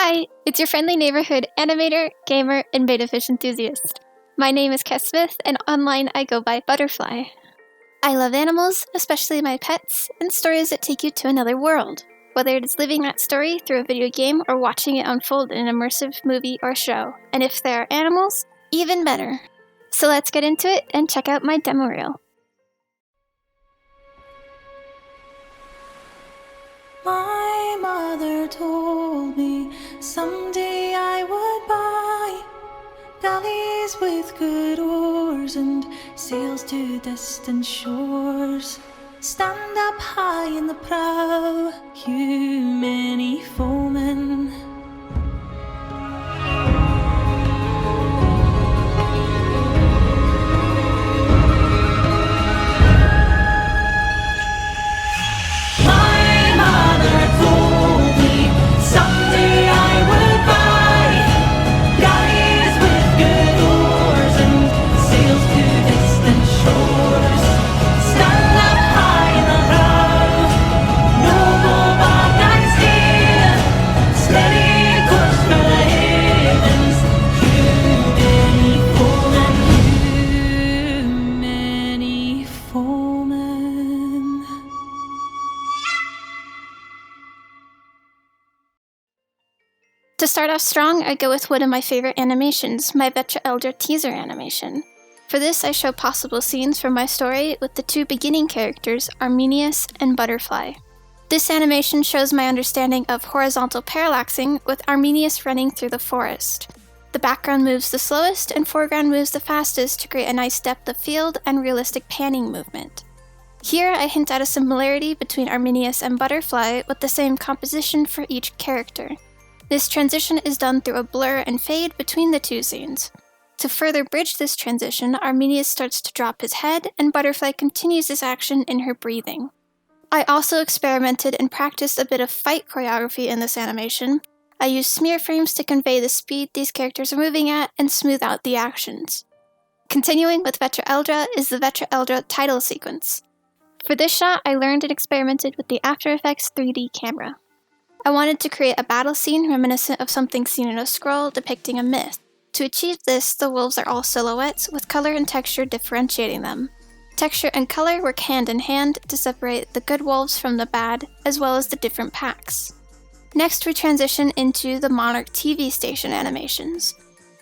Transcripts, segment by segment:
Hi, it's your friendly neighborhood animator, gamer, and beta fish enthusiast. My name is Kes Smith, and online I go by Butterfly. I love animals, especially my pets, and stories that take you to another world, whether it is living that story through a video game or watching it unfold in an immersive movie or show. And if there are animals, even better. So let's get into it and check out my demo reel. My mother told me someday I would buy galleys with good oars and sails to distant shores. Stand up high in the prow, you many foemen. To start off strong, I go with one of my favorite animations, my Vetra Eldra teaser animation. For this, I show possible scenes from my story with the two beginning characters, Arminius and Butterfly. This animation shows my understanding of horizontal parallaxing, with Arminius running through the forest. The background moves the slowest and foreground moves the fastest to create a nice depth of field and realistic panning movement. Here, I hint at a similarity between Arminius and Butterfly with the same composition for each character. This transition is done through a blur and fade between the two scenes. To further bridge this transition, Arminius starts to drop his head, and Butterfly continues this action in her breathing. I also experimented and practiced a bit of fight choreography in this animation. I used smear frames to convey the speed these characters are moving at and smooth out the actions. Continuing with Vetra Eldra is the Vetra Eldra title sequence. For this shot, I learned and experimented with the After Effects 3D camera. I wanted to create a battle scene reminiscent of something seen in a scroll depicting a myth. To achieve this, the wolves are all silhouettes, with color and texture differentiating them. Texture and color work hand in hand to separate the good wolves from the bad, as well as the different packs. Next, we transition into the Monarch TV station animations.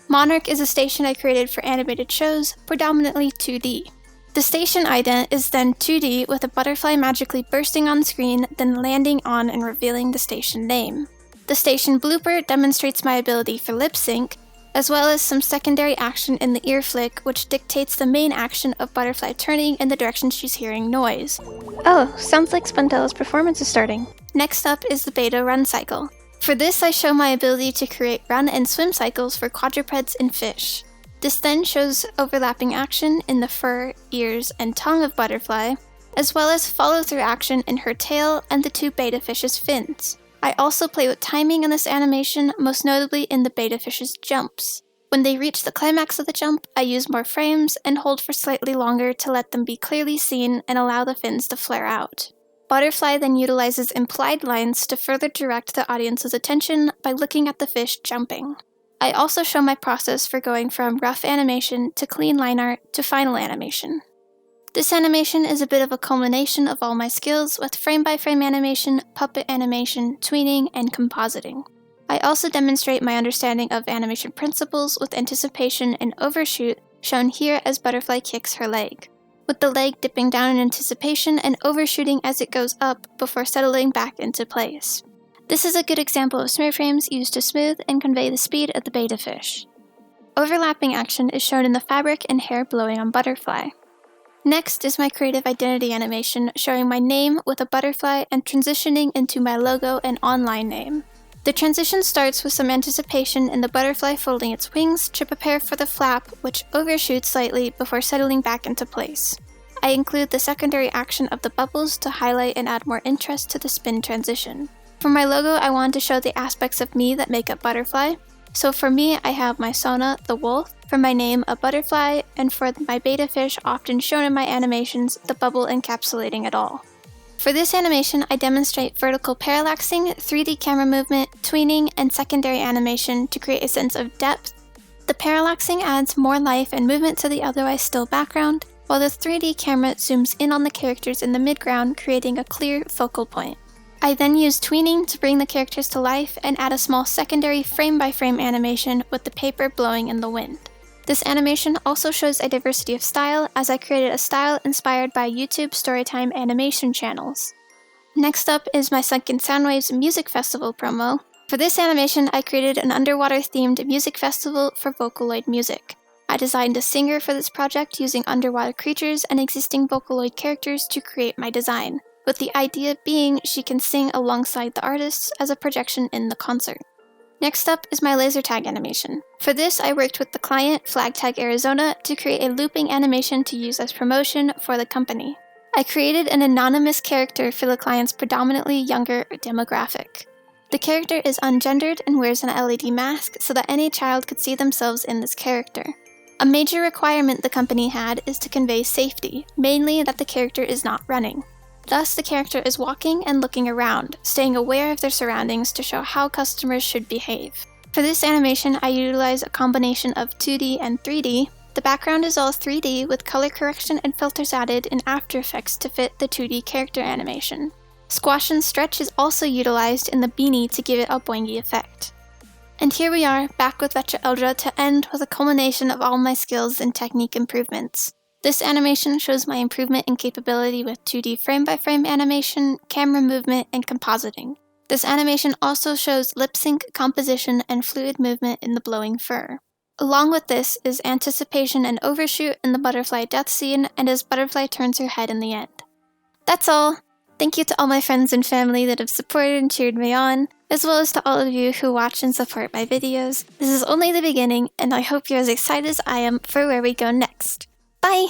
Monarch is a station I created for animated shows, predominantly 2D. The station ident is then 2D with a butterfly magically bursting on screen, then landing on and revealing the station name. The station blooper demonstrates my ability for lip sync, as well as some secondary action in the ear flick, which dictates the main action of Butterfly turning in the direction she's hearing noise. Oh, sounds like Spundella's performance is starting. Next up is the beta run cycle. For this, I show my ability to create run and swim cycles for quadrupeds and fish. This then shows overlapping action in the fur, ears, and tongue of Butterfly, as well as follow-through action in her tail and the two beta fish's fins. I also play with timing in this animation, most notably in the beta fish's jumps. When they reach the climax of the jump, I use more frames and hold for slightly longer to let them be clearly seen and allow the fins to flare out. Butterfly then utilizes implied lines to further direct the audience's attention by looking at the fish jumping. I also show my process for going from rough animation to clean line art to final animation. This animation is a bit of a culmination of all my skills with frame-by-frame animation, puppet animation, tweening, and compositing. I also demonstrate my understanding of animation principles with anticipation and overshoot, shown here as Butterfly kicks her leg, with the leg dipping down in anticipation and overshooting as it goes up before settling back into place. This is a good example of smear frames used to smooth and convey the speed of the beta fish. Overlapping action is shown in the fabric and hair blowing on Butterfly. Next is my creative identity animation showing my name with a butterfly and transitioning into my logo and online name. The transition starts with some anticipation in the butterfly folding its wings to prepare for the flap, which overshoots slightly before settling back into place. I include the secondary action of the bubbles to highlight and add more interest to the spin transition. For my logo, I wanted to show the aspects of me that make up Butterfly. So for me, I have my Sona, the wolf, for my name, a butterfly, and for my beta fish, often shown in my animations, the bubble encapsulating it all. For this animation, I demonstrate vertical parallaxing, 3D camera movement, tweening, and secondary animation to create a sense of depth. The parallaxing adds more life and movement to the otherwise still background, while the 3D camera zooms in on the characters in the midground, creating a clear focal point. I then use tweening to bring the characters to life and add a small secondary frame-by-frame animation with the paper blowing in the wind. This animation also shows a diversity of style, as I created a style inspired by YouTube Storytime animation channels. Next up is my Sunken Soundwaves Music Festival promo. For this animation, I created an underwater-themed music festival for Vocaloid music. I designed a singer for this project using underwater creatures and existing Vocaloid characters to create my design, with the idea being she can sing alongside the artists as a projection in the concert. Next up is my laser tag animation. For this, I worked with the client, FlagTag Arizona, to create a looping animation to use as promotion for the company. I created an anonymous character for the client's predominantly younger demographic. The character is ungendered and wears an LED mask so that any child could see themselves in this character. A major requirement the company had is to convey safety, mainly that the character is not running. Thus, the character is walking and looking around, staying aware of their surroundings to show how customers should behave. For this animation, I utilize a combination of 2D and 3D. The background is all 3D with color correction and filters added in After Effects to fit the 2D character animation. Squash and stretch is also utilized in the beanie to give it a boingy effect. And here we are, back with Vetra Eldra to end with a culmination of all my skills and technique improvements. This animation shows my improvement in capability with 2D frame-by-frame animation, camera movement, and compositing. This animation also shows lip-sync, composition, and fluid movement in the blowing fur. Along with this is anticipation and overshoot in the butterfly death scene and as Butterfly turns her head in the end. That's all! Thank you to all my friends and family that have supported and cheered me on, as well as to all of you who watch and support my videos. This is only the beginning, and I hope you're as excited as I am for where we go next. Bye!